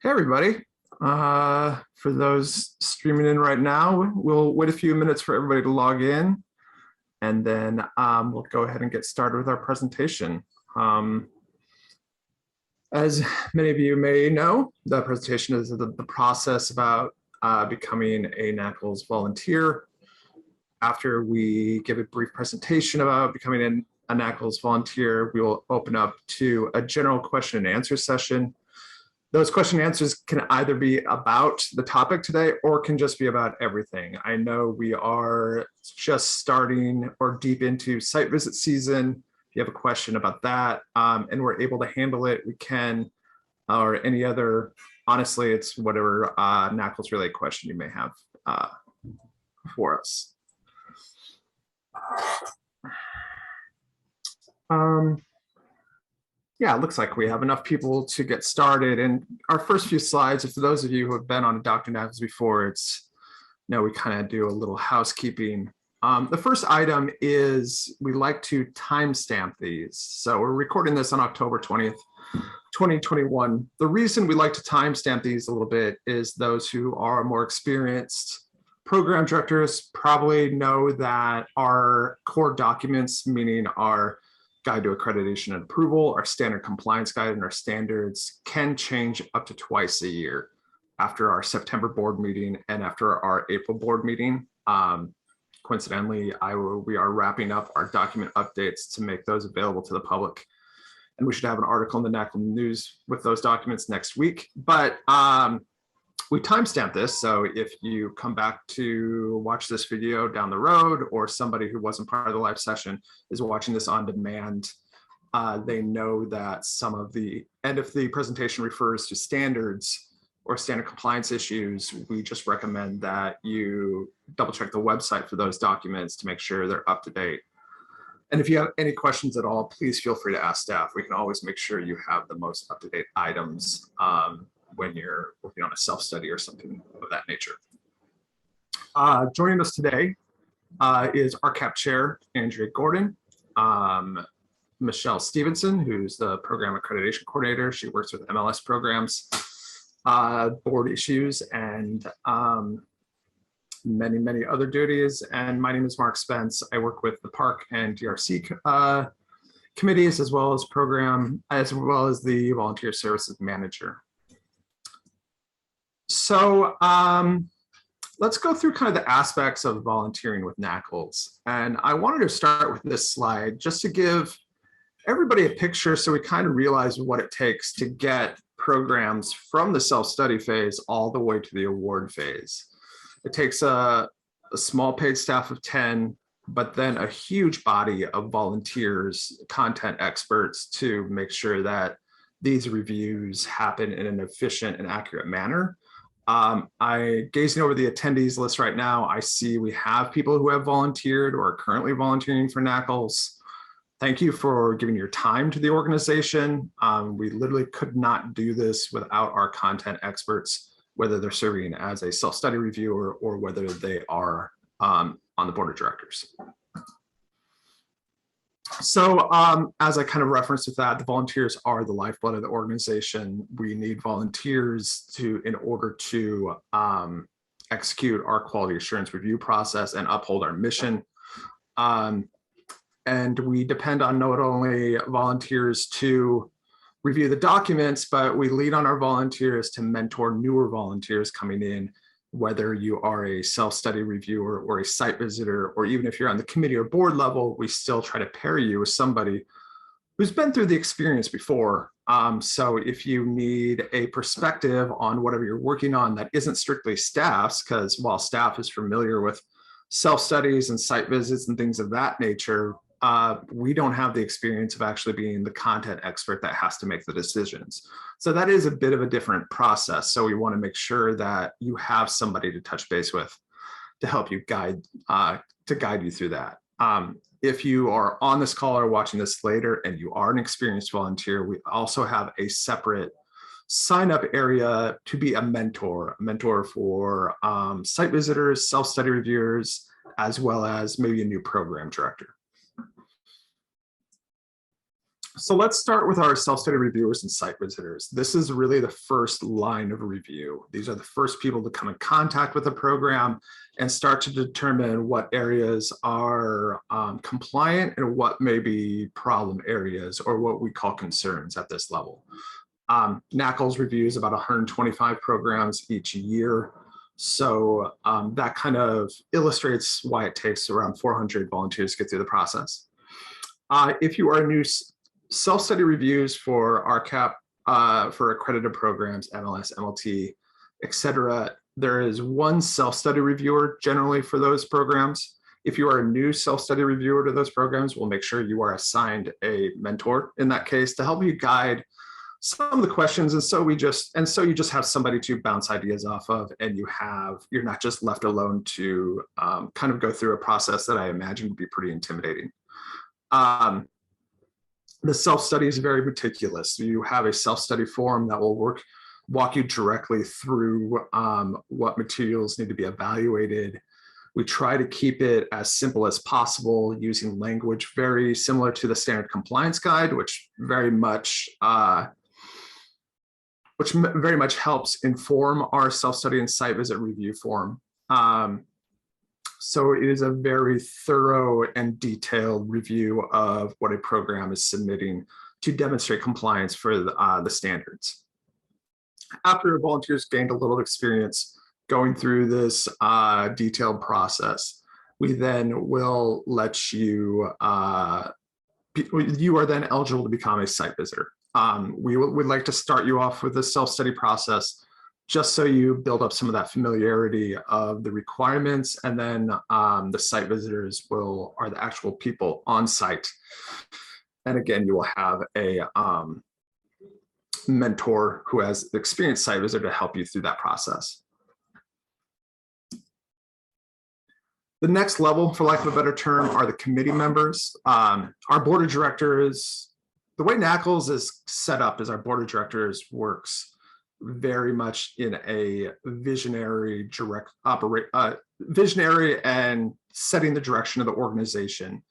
Hey, everybody. For those streaming in right now, we'll wait a few minutes for everybody to log in, and then we'll go ahead and get started with our presentation. As many of you may know, the presentation is the process about becoming a NAACLS volunteer. After we give a brief presentation about becoming a NAACLS volunteer, we will open up to a general question and answer session. Those question and answers can either be about the topic today or can just be about everything. I know we are just starting or deep into site visit season. If you have a question about that and we're able to handle it, we can, or any other, honestly, it's whatever NAACLS related question you may have for us. Yeah, it looks like we have enough people to get started. And our first few slides, for those of you who have been on Dr. NAACLS before, it's, we kind of do a little housekeeping. The first item is we like to timestamp these. So we're recording this on October 20th, 2021. The reason we like to timestamp these a little bit is those who are more experienced program directors probably know that our core documents, meaning our Guide to Accreditation and Approval, our standard compliance guide, and our standards can change up to twice a year after our September board meeting and after our April board meeting. Coincidentally, we are wrapping up our document updates to make those available to the public. And we should have an article in the NAACLS News with those documents next week. But we timestamp this, so if you come back to watch this video down the road, or somebody who wasn't part of the live session is watching this on demand, they know that some of the end of the presentation refers to standards or standard compliance issues. We just recommend that you double check the website for those documents to make sure they're up to date. And if you have any questions at all, please feel free to ask staff. We can always make sure you have the most up-to-date items when you're working on a self-study or something of that nature. Joining us today is RCAP Chair Andrea Gordon, Michelle Stevenson, who's the Program Accreditation Coordinator. She works with MLS programs, board issues, and many, many other duties. And my name is Mark Spence. I work with the PARC and DRC committees, as well as the Volunteer Services Manager. So let's go through kind of the aspects of volunteering with NAACLS. And I wanted to start with this slide just to give everybody a picture so we kind of realize what it takes to get programs from the self-study phase all the way to the award phase. It takes a small paid staff of 10, but then a huge body of volunteers, content experts, to make sure that these reviews happen in an efficient and accurate manner. Gazing over the attendees list right now, I see we have people who have volunteered or are currently volunteering for NAACLS. Thank you for giving your time to the organization. We literally could not do this without our content experts, whether they're serving as a self-study reviewer or whether they are on the board of directors. So as I kind of referenced with that, the volunteers are the lifeblood of the organization. We need volunteers in order to execute our quality assurance review process and uphold our mission. And we depend on not only volunteers to review the documents, but we lean on our volunteers to mentor newer volunteers coming in, whether you are a self-study reviewer or a site visitor, or even if you're on the committee or board level, we still try to pair you with somebody who's been through the experience before. So if you need a perspective on whatever you're working on that isn't strictly staff's, because while staff is familiar with self-studies and site visits and things of that nature, we don't have the experience of actually being the content expert that has to make the decisions. So that is a bit of a different process. So we want to make sure that you have somebody to touch base with to help you guide you through that. If you are on this call or watching this later and you are an experienced volunteer, we also have a separate sign-up area to be a mentor for site visitors, self-study reviewers, as well as maybe a new program director. So let's start with our self-study reviewers and site visitors. This is really the first line of review. These are the first people to come in contact with the program and start to determine what areas are compliant and what may be problem areas or what we call concerns at this level. NAACLS reviews about 125 programs each year. So that kind of illustrates why it takes around 400 volunteers to get through the process. If you are new, self-study reviews for RCAP, for accredited programs, MLS, MLT, etc. There is one self-study reviewer generally for those programs. If you are a new self-study reviewer to those programs, we'll make sure you are assigned a mentor in that case to help you guide some of the questions. And so you just have somebody to bounce ideas off of, and you're not just left alone to kind of go through a process that I imagine would be pretty intimidating. The self-study is very meticulous. You have a self-study form that will walk you directly through what materials need to be evaluated. We try to keep it as simple as possible using language very similar to the standard compliance guide, which very much helps inform our self-study and site visit review form. So it is a very thorough and detailed review of what a program is submitting to demonstrate compliance for the standards. After volunteers gained a little experience going through this detailed process, we then will let you, you are then eligible to become a site visitor. We would like to start you off with the self-study process just so you build up some of that familiarity of the requirements, and then the site visitors are the actual people on site. And again, you will have a mentor who has the experienced site visitor to help you through that process. The next level, for lack of a better term, are the committee members. Our board of directors, the way NAACLS is set up is our board of directors works very much in a visionary and setting the direction of the organization.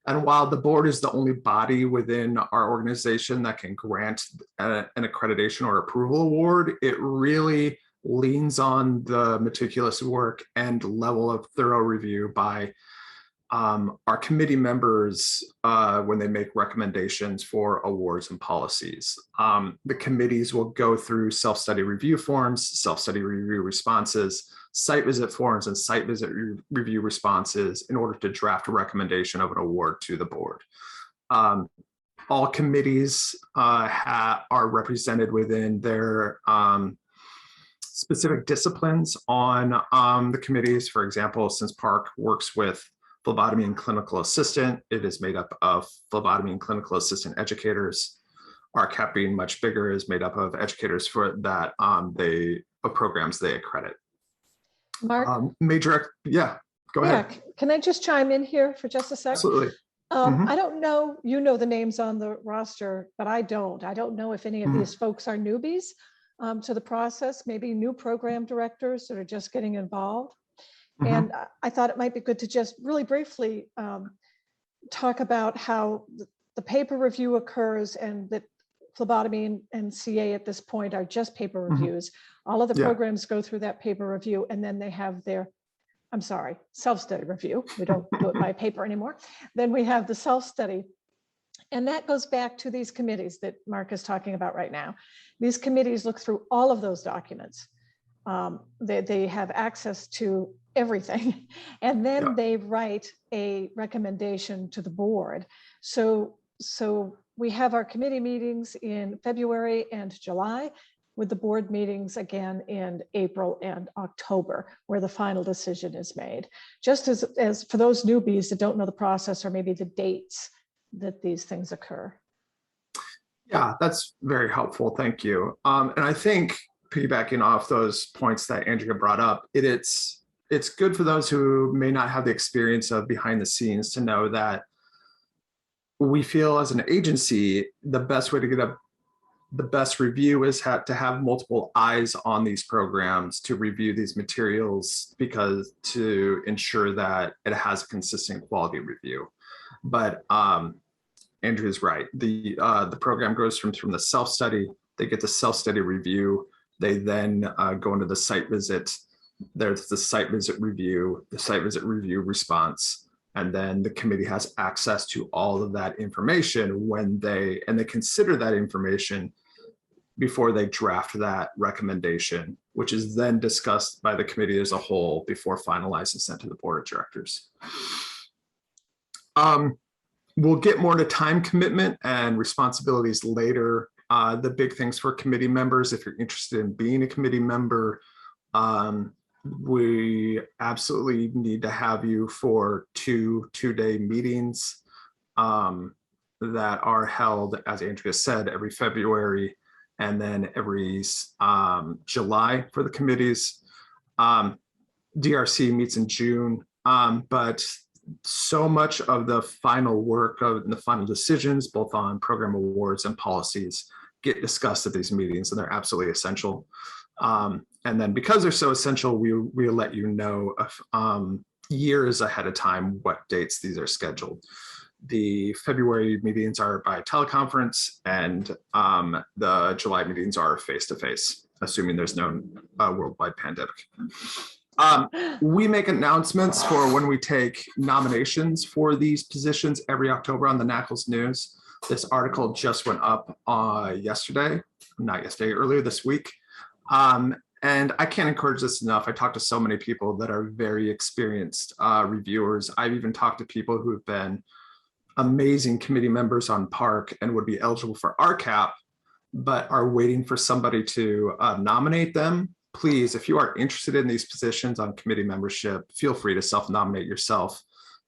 And while the board is the only body within our organization that can grant an accreditation or approval award, it really leans on the meticulous work and level of thorough review by our committee members when they make recommendations for awards and policies. The committees will go through self-study review forms, self-study review responses, site visit forms, and site visit review responses in order to draft a recommendation of an award to the board. All committees are represented within their specific disciplines on the committees. For example, since Park works with phlebotomy and clinical assistant, it is made up of phlebotomy and clinical assistant educators. RCAP being much bigger is made up of educators for that programs they accredit. Mark? Yeah, go ahead. Can I just chime in here for just a second? Absolutely. I don't know, you know the names on the roster, but I don't. I don't know if any of these folks are newbies to the process, maybe new program directors that are just getting involved. And I thought it might be good to just really briefly talk about how the paper review occurs, and that phlebotomy and CA at this point are just paper reviews. All of the programs go through that paper review, and then they have their, self-study review. We don't do it by paper anymore. Then we have the self-study. And that goes back to these committees that Mark is talking about right now. These committees look through all of those documents. They have access to everything, and then they write a recommendation to the board. So we have our committee meetings in February and July, with the board meetings again in April and October, where the final decision is made. Just as for those newbies that don't know the process, or maybe the dates that these things occur. Yeah, that's very helpful. Thank you. And I think piggybacking off those points that Andrea brought up, it's good for those who may not have the experience of behind the scenes to know that we feel as an agency, the best way to get the best review is to have multiple eyes on these programs to review these materials, because to ensure that it has a consistent quality review. But Andrea's right. The program goes from the self-study, they get the self-study review, they then go into the site visit. There's the site visit review, the site visit review response, and then the committee has access to all of that information when they consider that information before they draft that recommendation, which is then discussed by the committee as a whole before finalized and sent to the board of directors. We'll get more to time commitment and responsibilities later. The big things for committee members, if you're interested in being a committee member, we absolutely need to have you for two-day meetings that are held, as Andrea said, every February and then every July for the committees. DRC meets in June, but so much of the final work of the final decisions, both on program awards and policies, get discussed at these meetings, and they're absolutely essential. And then because they're so essential, we'll let you know years ahead of time what dates these are scheduled. The February meetings are by teleconference, and the July meetings are face-to-face, assuming there's no worldwide pandemic. We make announcements for when we take nominations for these positions every October on the NAACLS News. This article just went up earlier this week. And I can't encourage this enough. I talked to so many people that are very experienced reviewers. I've even talked to people who have been amazing committee members on PARC and would be eligible for RCAP, but are waiting for somebody to nominate them. Please, if you are interested in these positions on committee membership, feel free to self-nominate yourself.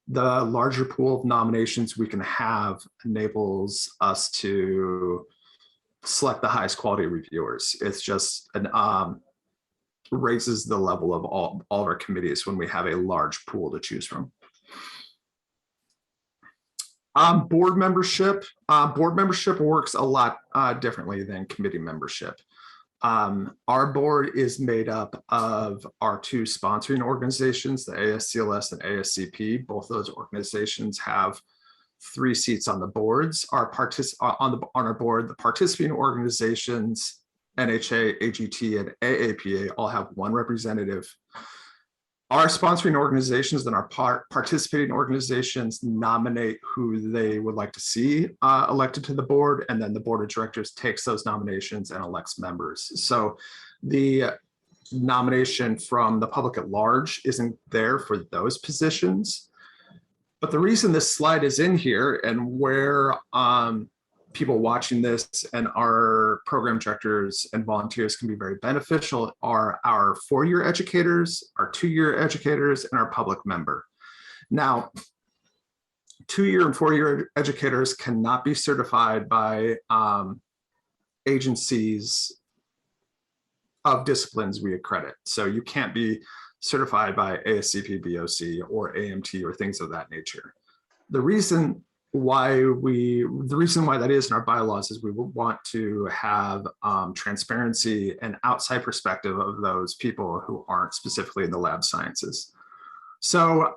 The larger pool of nominations we can have enables us to select the highest quality reviewers. It's just raises the level of all of our committees when we have a large pool to choose from. Board membership works a lot differently than committee membership. Our board is made up of our two sponsoring organizations, the ASCLS and ASCP. Both those organizations have 3 seats on the boards. On our board, the participating organizations, NHA, AGT, and AAPA all have 1 representative. Our sponsoring organizations and our participating organizations nominate who they would like to see elected to the board, and then the board of directors takes those nominations and elects members. So the nomination from the public at large isn't there for those positions. But the reason this slide is in here, and where people watching this and our program directors and volunteers can be very beneficial, are our 4-year educators, our 2-year educators, and our public member. Now, 2-year and 4-year educators cannot be certified by agencies of disciplines we accredit. So you can't be certified by ASCP, BOC, or AMT, or things of that nature. The reason why that is in our bylaws is we want to have transparency and outside perspective of those people who aren't specifically in the lab sciences. So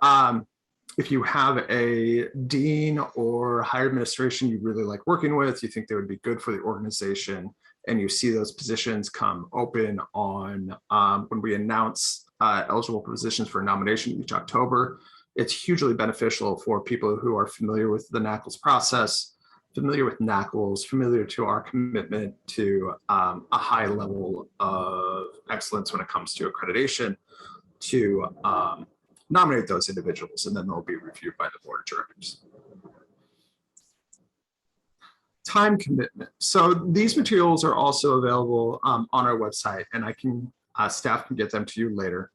if you have a dean or higher administration you really like working with, you think they would be good for the organization, and you see those positions come open on when we announce eligible positions for nomination each October, it's hugely beneficial for people who are familiar with the NAACLS process, familiar with NAACLS, familiar to our commitment to a high level of excellence when it comes to accreditation, to nominate those individuals, and then they'll be reviewed by the board of directors. Time commitment. So these materials are also available on our website, and staff can get them to you later.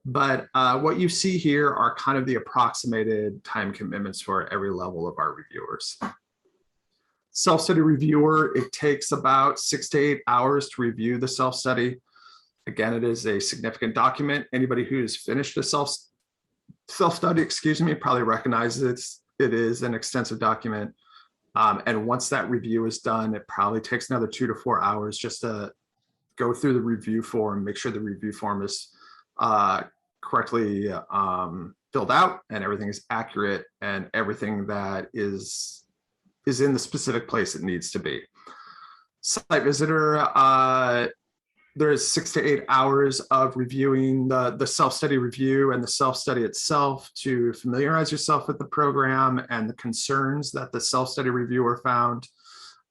But what you see here are kind of the approximated time commitments for every level of our reviewers. Self-study reviewer, it takes about 6 to 8 hours to review the self-study. Again, it is a significant document. Anybody who's finished a self-study, probably recognizes it is an extensive document. And once that review is done, it probably takes another 2 to 4 hours just to go through the review form, make sure the review form is correctly filled out and everything is accurate, and everything that is is in the specific place it needs to be. Site visitor, there's 6 to 8 hours of reviewing the self-study review and the self-study itself to familiarize yourself with the program and the concerns that the self-study reviewer found.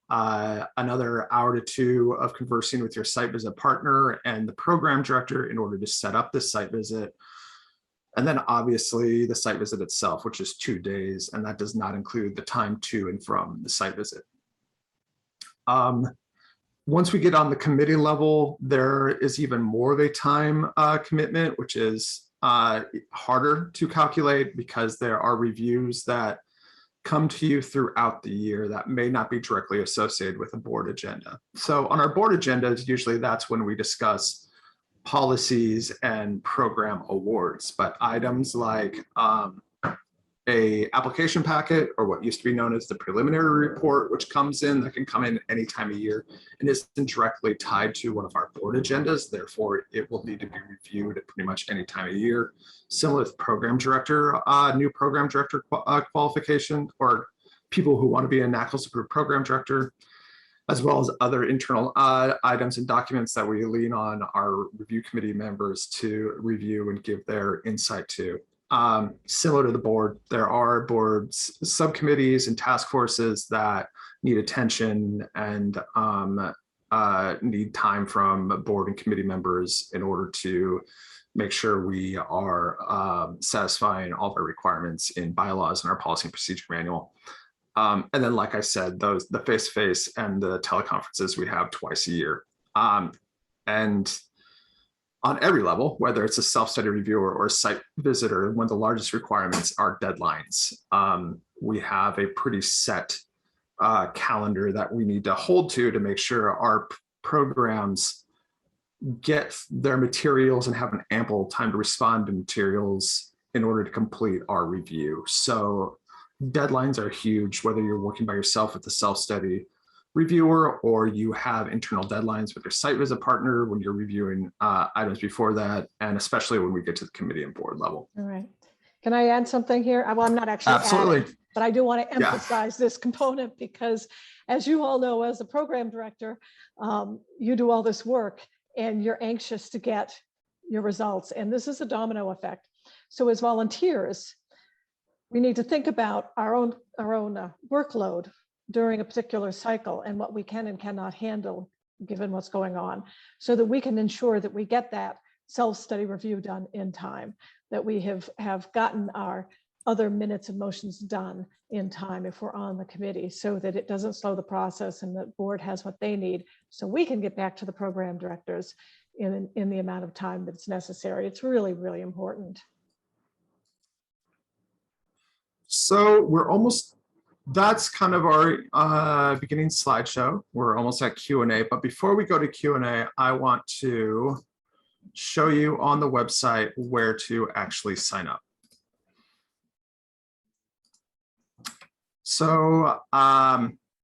Another hour to 2 of conversing with your site visit partner and the program director in order to set up this site visit. And then obviously the site visit itself, which is 2 days, and that does not include the time to and from the site visit. Once we get on the committee level, there is even more of a time commitment, which is harder to calculate because there are reviews that come to you throughout the year that may not be directly associated with a board agenda. So on our board agendas, usually that's when we discuss policies and program awards, but items like a application packet, or what used to be known as the preliminary report, which comes in, that can come in any time of year and isn't directly tied to one of our board agendas. Therefore, it will need to be reviewed at pretty much any time of year. Similar with program director, new program director qualification, or people who want to be a NAACLS approved program director, as well as other internal items and documents that we lean on our review committee members to review and give their insight to. Similar to the board, there are boards, subcommittees, and task forces that need attention and need time from board and committee members in order to make sure we are satisfying all of our requirements in bylaws and our policy and procedure manual. And then, like I said, the face-to-face and the teleconferences we have twice a year. And on every level, whether it's a self-study reviewer or a site visitor, one of the largest requirements are deadlines. We have a pretty set calendar that we need to hold to make sure our programs get their materials and have an ample time to respond to materials in order to complete our review. So deadlines are huge, whether you're working by yourself with the self-study reviewer or you have internal deadlines with your site visit partner when you're reviewing items before that, and especially when we get to the committee and board level. All right. Can I add something here? Well, I'm not actually Absolutely. adding, but I do want to emphasize this component because, as you all know, as a program director, you do all this work and you're anxious to get your results. And this is a domino effect. So as volunteers, we need to think about our own workload during a particular cycle and what we can and cannot handle given what's going on, so that we can ensure that we get that self-study review done in time, that we have gotten our other minutes and motions done in time if we're on the committee, so that it doesn't slow the process and the board has what they need so we can get back to the program directors in the amount of time that's necessary. It's really, really important. So we're almost, that's kind of our beginning slideshow. We're almost at Q&A, but before we go to Q&A, I want to show you on the website where to actually sign up. So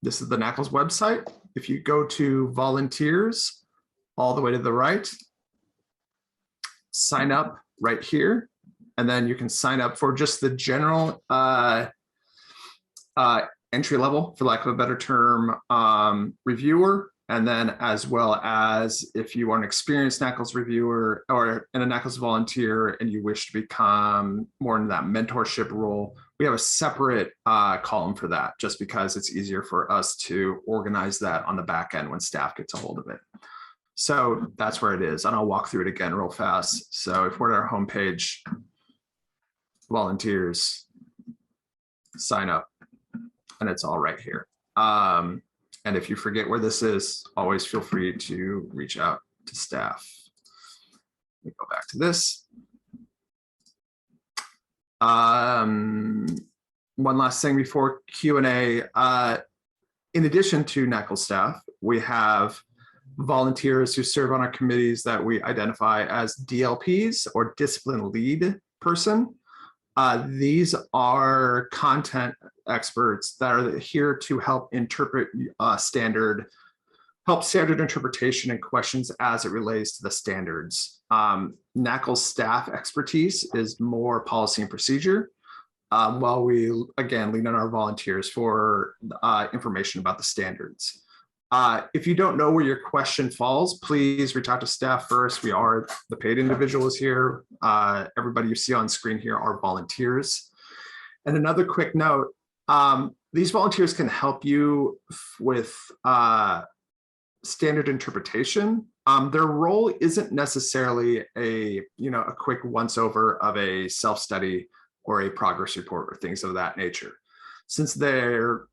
this is the NAACLS website. If you go to volunteers, all the way to the right, sign up right here, and then you can sign up for just the general entry level, for lack of a better term, reviewer. And then as well as if you are an experienced NAACLS reviewer or a NAACLS volunteer and you wish to become more in that mentorship role, we have a separate column for that, just because it's easier for us to organize that on the back end when staff gets a hold of it. So that's where it is. And I'll walk through it again real fast. So if we're at our homepage, volunteers, sign up, and it's all right here. And if you forget where this is, always feel free to reach out to staff. Let me go back to this. One last thing before Q&A. In addition to NAACLS staff, we have volunteers who serve on our committees that we identify as DLPs, or discipline lead person. These are content experts that are here to help interpret standard interpretation and questions as it relates to the standards. NAACLS staff expertise is more policy and procedure. while we, again, lean on our volunteers for information about the standards. If you don't know where your question falls, please reach out to staff first. We are the paid individuals here. Everybody you see on screen here are volunteers. And another quick note, these volunteers can help you with standard interpretation. Their role isn't necessarily a quick once over of a self-study or a progress report or things of that nature. Since they're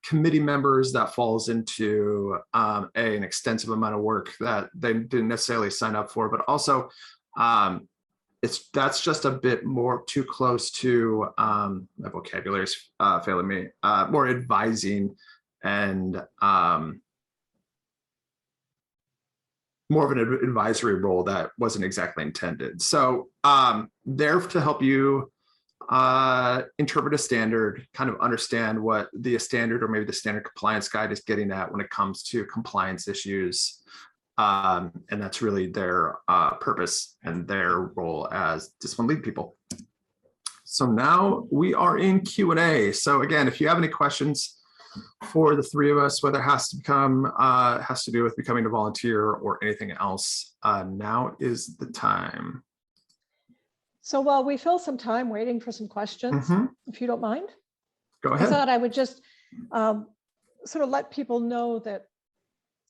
committee members, that falls into an extensive amount of work that they didn't necessarily sign up for, but also that's just a bit more too close to my vocabulary is failing me, more advising and more of an advisory role that wasn't exactly intended. So they're to help you interpret a standard, kind of understand what the standard or maybe the standard compliance guide is getting at when it comes to compliance issues. And that's really their purpose and their role as discipline lead people. So now we are in Q&A. So again, if you have any questions for the three of us, whether it has to do with becoming a volunteer or anything else, now is the time. So while we fill some time waiting for some questions, if you don't mind, go ahead. I thought I would just sort of let people know that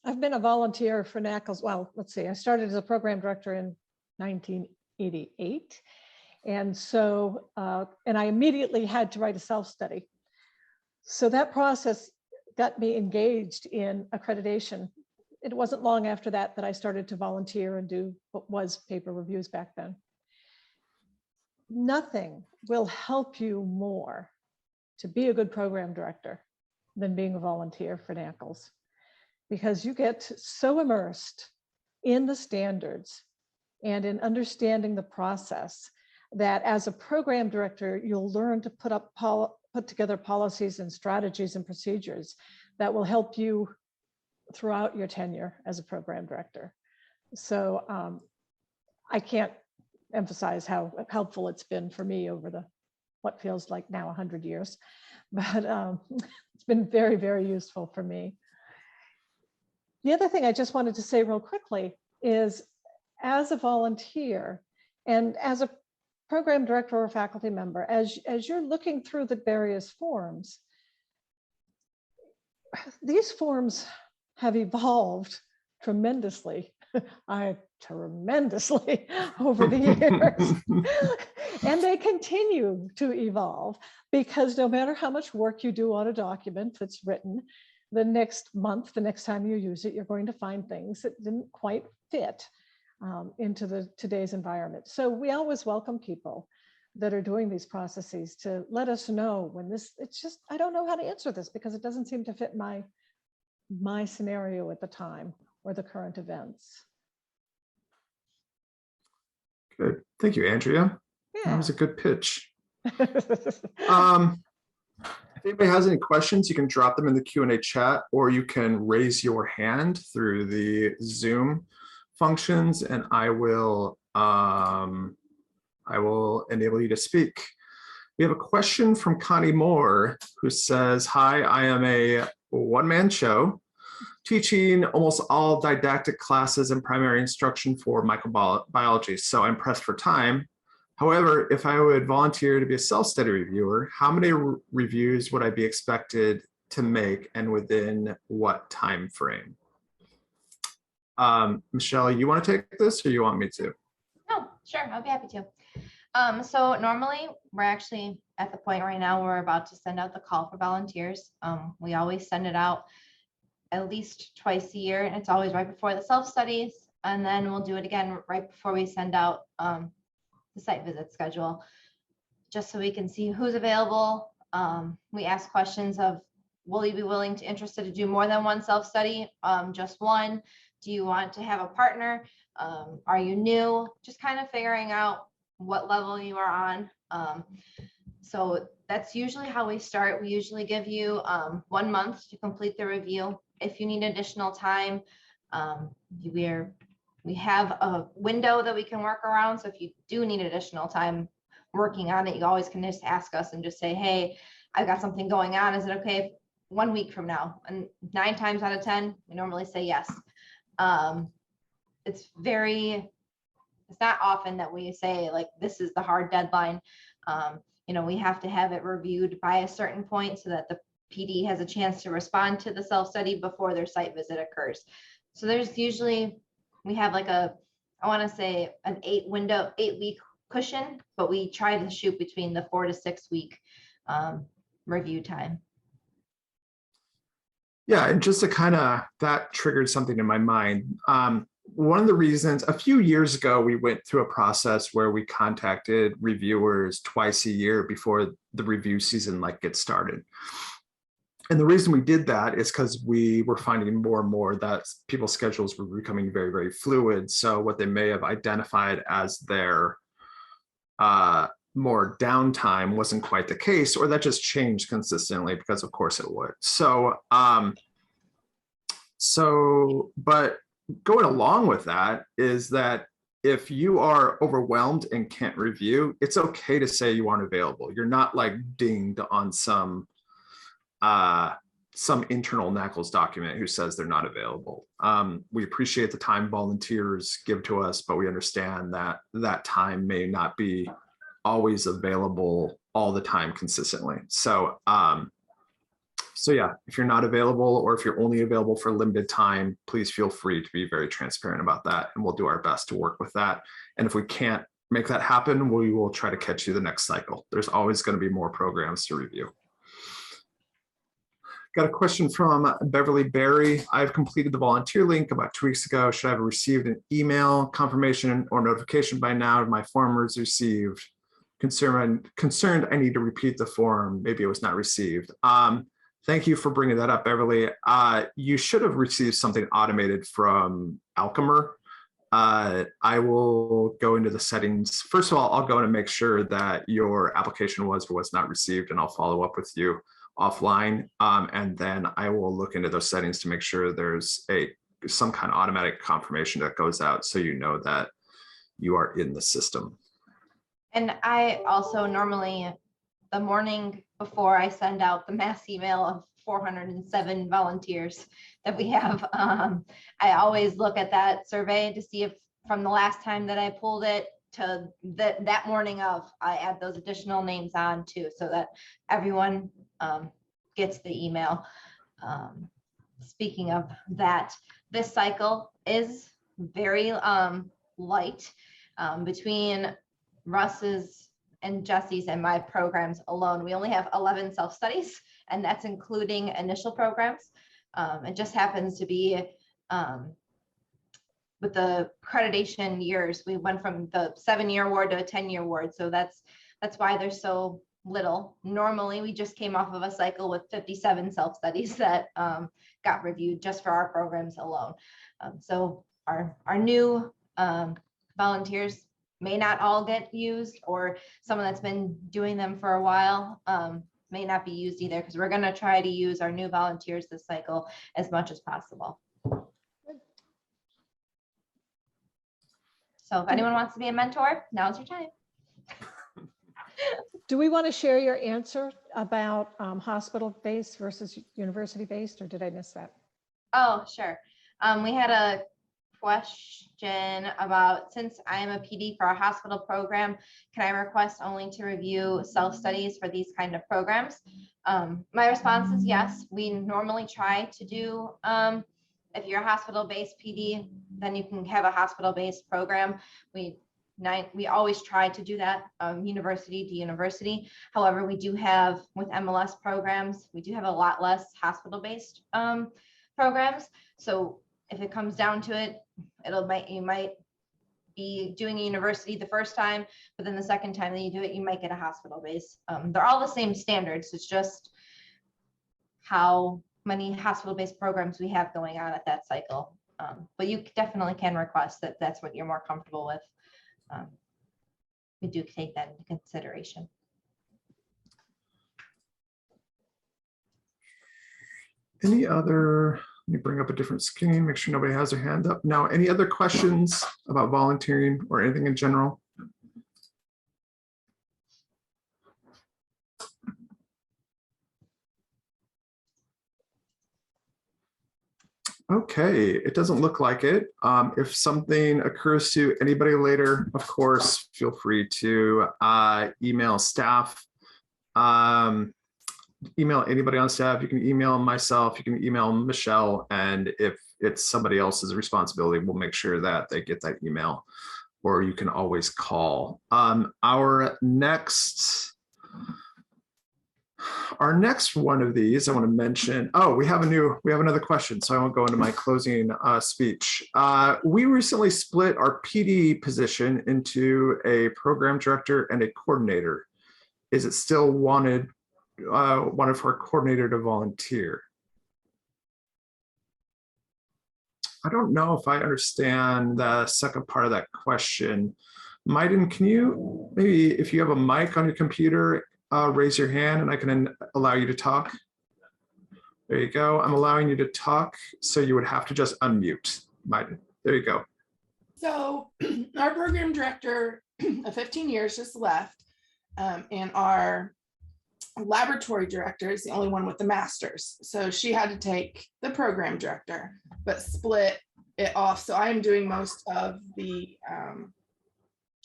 I've been a volunteer for NAACLS. Well, let's see, I started as a program director in 1988. And so, and I immediately had to write a self-study. So that process got me engaged in accreditation. It wasn't long after that that I started to volunteer and do what was paper reviews back then. Nothing will help you more to be a good program director than being a volunteer for NAACLS, because you get so immersed in the standards and in understanding the process that as a program director, you'll learn to put together policies and strategies and procedures that will help you throughout your tenure as a program director. So I can't emphasize how helpful it's been for me over the what feels like now 100 years, but it's been very, very useful for me. The other thing I just wanted to say real quickly is, as a volunteer and as a program director or faculty member, as you're looking through the various forms, these forms have evolved tremendously. Tremendously over the years. And they continue to evolve, because no matter how much work you do on a document that's written, the next month, the next time you use it, you're going to find things that didn't quite fit into today's environment. So we always welcome people that are doing these processes to let us know when it's just, I don't know how to answer this because it doesn't seem to fit my scenario at the time or the current events. Good. Thank you, Andrea. Yeah. That was a good pitch. If anybody has any questions, you can drop them in the Q&A chat, or you can raise your hand through the Zoom functions, and I will enable you to speak. We have a question from Connie Moore, who says, "Hi, I am a one-man show teaching almost all didactic classes and primary instruction for microbiology, so I'm pressed for time. However, if I would volunteer to be a self-study reviewer, how many reviews would I be expected to make, and within what time frame?" Michelle, you want to take this, or you want me to? Oh, sure, I'll be happy to. So normally we're actually at the point right now where we're about to send out the call for volunteers. We always send it out at least twice a year, and it's always right before the self-studies, and then we'll do it again right before we send out the site visit schedule, just so we can see who's available. We ask questions of, will you be interested to do more than one self-study? Just one? Do you want to have a partner? Are you new? Just kind of figuring out what level you are on. So that's usually how we start. We usually give you 1 month to complete the review. If you need additional time, we have a window that we can work around. So if you do need additional time, working on it, you always can just ask us and just say, hey, I've got something going on. Is it okay if 1 week from now? And 9 times out of 10, we normally say yes. It's not often that we say like, this is the hard deadline. You know, we have to have it reviewed by a certain point so that the PD has a chance to respond to the self-study before their site visit occurs. So there's usually, we have like I want to say an 8-week cushion, but we try to shoot between the 4 to 6 week review time. Yeah, and just to kind of, that triggered something in my mind. One of the reasons, a few years ago, we went through a process where we contacted reviewers twice a year before the review season gets started. And the reason we did that is because we were finding more and more that people's schedules were becoming very, very fluid. So what they may have identified as their more downtime wasn't quite the case, or that just changed consistently, because of course it would. But going along with that is that if you are overwhelmed and can't review, it's okay to say you aren't available. You're not dinged on some internal NAACLS document who says they're not available. We appreciate the time volunteers give to us, but we understand that that time may not be always available all the time consistently. So yeah, if you're not available, or if you're only available for a limited time, please feel free to be very transparent about that, and we'll do our best to work with that. And if we can't make that happen, we will try to catch you the next cycle. There's always going to be more programs to review. Got a question from Beverly Berry. I've completed the volunteer link about 2 weeks ago. Should I have received an email confirmation or notification by now? My form was received. Concerned I need to repeat the form. Maybe it was not received. Thank you for bringing that up, Beverly. You should have received something automated from Alchemer. I will go into the settings. First of all, I'll go in and make sure that your application was or was not received, and I'll follow up with you offline. And then I will look into those settings to make sure there's some kind of automatic confirmation that goes out, so you know that you are in the system. And I also normally, the morning before I send out the mass email of 407 volunteers that we have, I always look at that survey to see if from the last time that I pulled it to that morning of, I add those additional names on too, so that everyone gets the email. Speaking of that, this cycle is very light. Between Russ's and Jesse's and my programs alone, we only have 11 self-studies, and that's including initial programs. It just happens to be with the accreditation years, we went from the 7-year award to a 10-year award. So that's why there's so little. Normally, we just came off of a cycle with 57 self-studies that got reviewed just for our programs alone. So our new volunteers may not all get used, or someone that's been doing them for a while may not be used either, because we're going to try to use our new volunteers this cycle as much as possible. So if anyone wants to be a mentor, now's your time. Do we want to share your answer about hospital-based versus university-based, or did I miss that? Oh, sure. We had a question about, since I am a PD for a hospital program, can I request only to review self-studies for these kind of programs? My response is yes. We normally try to do, if you're a hospital-based PD, then you can have a hospital-based program. We always try to do that, university to university. However, we do have, with MLS programs, we do have a lot less hospital-based programs. So if it comes down to it, you might be doing a university the first time, but then the second time that you do it, you might get a hospital-based. They're all the same standards. It's just how many hospital-based programs we have going on at that cycle. But you definitely can request that that's what you're more comfortable with. We do take that into consideration. Any other, let me bring up a different screen, make sure nobody has their hand up. Now, any other questions about volunteering or anything in general? Okay, it doesn't look like it. If something occurs to anybody later, of course, feel free to email staff. Email anybody on staff. You can email myself, you can email Michelle, and if it's somebody else's responsibility, we'll make sure that they get that email, or you can always call. Our next one of these I want to mention, we have another question, so I won't go into my closing speech. We recently split our PD position into a program director and a coordinator. Is it still wanted for a coordinator to volunteer? I don't know if I understand the second part of that question. Maiden, can you, maybe if you have a mic on your computer, raise your hand and I can allow you to talk? There you go. I'm allowing you to talk, so you would have to just unmute. Maiden, there you go. So our program director of 15 years just left, and our laboratory director is the only one with the master's. So she had to take the program director, but split it off. So I am doing most of the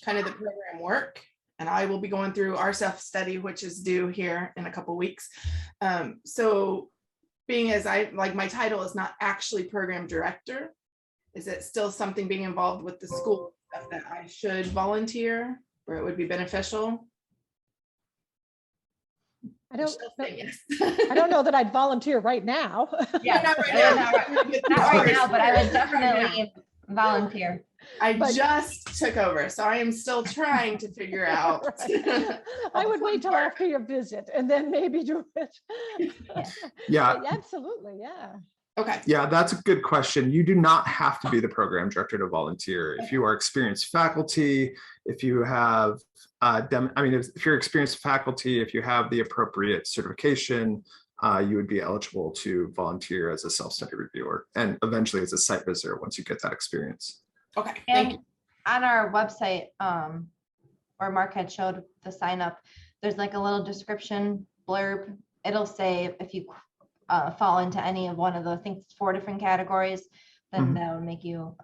kind of the program work, and I will be going through our self-study, which is due here in a couple weeks. So being as my title is not actually program director, is it still something being involved with the school stuff that I should volunteer, or it would be beneficial? I don't know that I'd volunteer right now. Yeah, not right now. Not right now, but I would definitely volunteer. I just took over, so I am still trying to figure out. Right. I would wait till after your visit and then maybe do it. Yeah. But absolutely, yeah. Okay. Yeah, that's a good question. You do not have to be the program director to volunteer. If you are experienced faculty, if you have, if you're experienced faculty, if you have the appropriate certification, you would be eligible to volunteer as a self-study reviewer and eventually as a site visitor once you get that experience. Okay, thank And you. on our website, where Mark had showed the sign up, there's like a little description blurb. It'll say if you fall into any of one of the, I think it's 4 different categories, then that would make you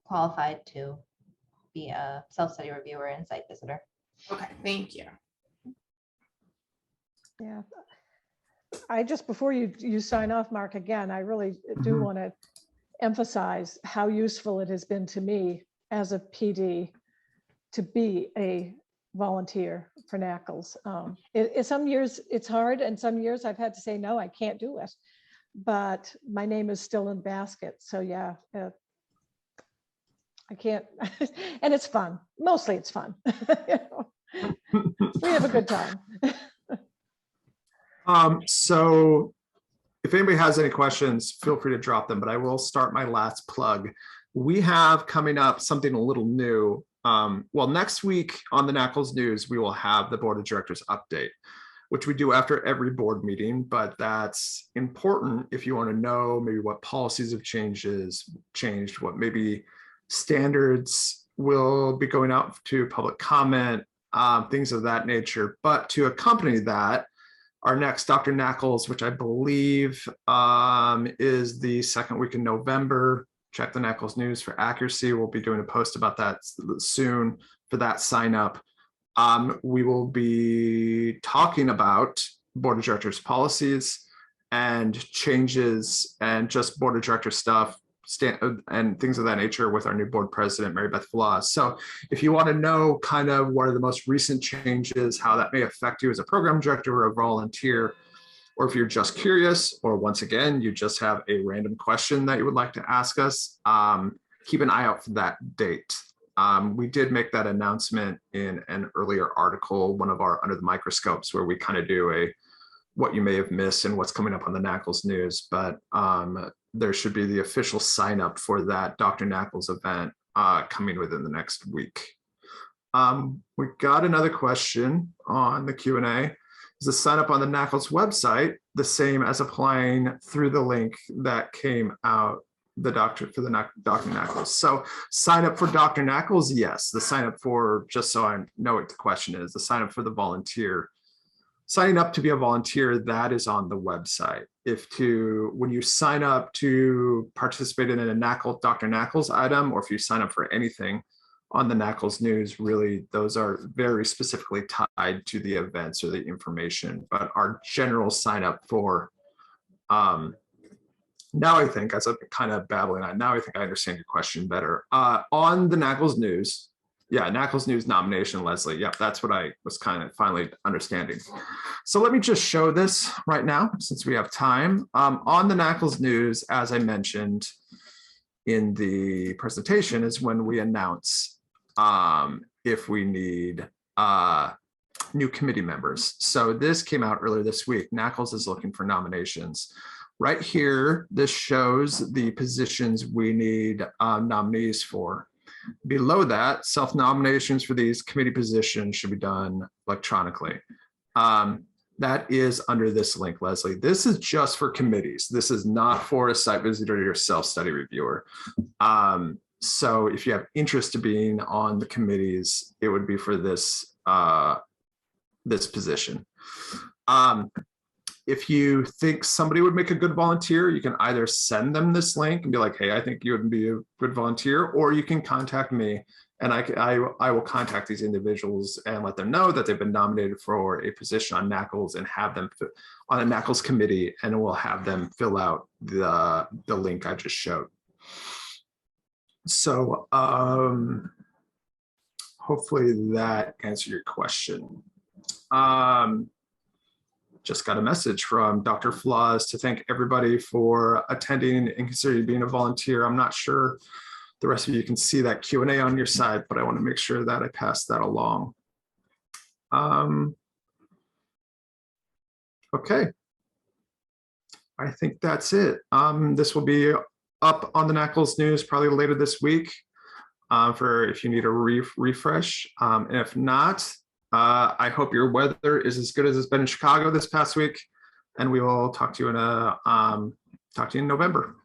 qualified to be a self-study reviewer and site visitor. Okay, thank you. Yeah. I just, before you sign off, Mark, again, I really do want to emphasize how useful it has been to me as a PD to be a volunteer for NAACLS. Some years it's hard, and some years I've had to say, no, I can't do it. But my name is still in the basket. So yeah, I can't, and it's fun. Mostly it's fun. We have a good time. So if anybody has any questions, feel free to drop them, but I will start my last plug. We have coming up something a little new. Well, next week on the NAACLS News, we will have the Board of Directors update, which we do after every board meeting, but that's important if you want to know maybe what policies have changed, what maybe standards will be going out to public comment, things of that nature. But to accompany that, our next Dr. NAACLS, which I believe is the second week in November. Check the NAACLS News for accuracy. We'll be doing a post about that soon for that sign up. We will be talking about Board of Directors policies and changes and just Board of Directors stuff and things of that nature with our new board president, Mary Beth Vlas. So if you want to know kind of what are the most recent changes, how that may affect you as a program director or a volunteer, or if you're just curious, or once again, you just have a random question that you would like to ask us, keep an eye out for that date. We did make that announcement in an earlier article, one of our Under the Microscopes, where we kind of do a what you may have missed and what's coming up on the NAACLS News, but there should be the official sign up for that Dr. NAACLS event coming within the next week. We got another question on the Q&A. Is the sign up on the NAACLS website the same as applying through the link that came out for the Dr. NAACLS? So sign up for Dr. NAACLS, yes. The sign up for, just so I know what the question is, the sign up for the volunteer signing up to be a volunteer, that is on the website. When you sign up to participate in a NAACL, Dr. NAACLS item, or if you sign up for anything on the NAACLS news, really, those are very specifically tied to the events or the information. But our general sign up for, now I think, as I'm kind of babbling on, now I think I understand your question better. On the NAACLS news, yeah, NAACLS news nomination, Leslie. Yep, that's what I was kind of finally understanding. So let me just show this right now, since we have time. On the NAACLS news, as I mentioned in the presentation, is when we announce if we need new committee members. So this came out earlier this week. NAACLS is looking for nominations. Right here, this shows the positions we need nominees for. Below that, self-nominations for these committee positions should be done electronically. That is under this link, Leslie. This is just for committees. This is not for a site visitor or self-study reviewer. So if you have interest in being on the committees, it would be for this, this position. If you think somebody would make a good volunteer, you can either send them this link and be like, hey, I think you would be a good volunteer, or you can contact me and I will contact these individuals and let them know that they've been nominated for a position on NAACLS and have them on a NAACLS committee, and we'll have them fill out the link I just showed. So hopefully that answered your question. Just got a message from Dr. Flaws to thank everybody for attending and considering being a volunteer. I'm not sure the rest of you can see that Q&A on your side, but I want to make sure that I pass that along. Okay. I think that's it. This will be up on the NAACLS news probably later this week for if you need a refresh. And if not, I hope your weather is as good as it's been in Chicago this past week, and we will talk to you in November.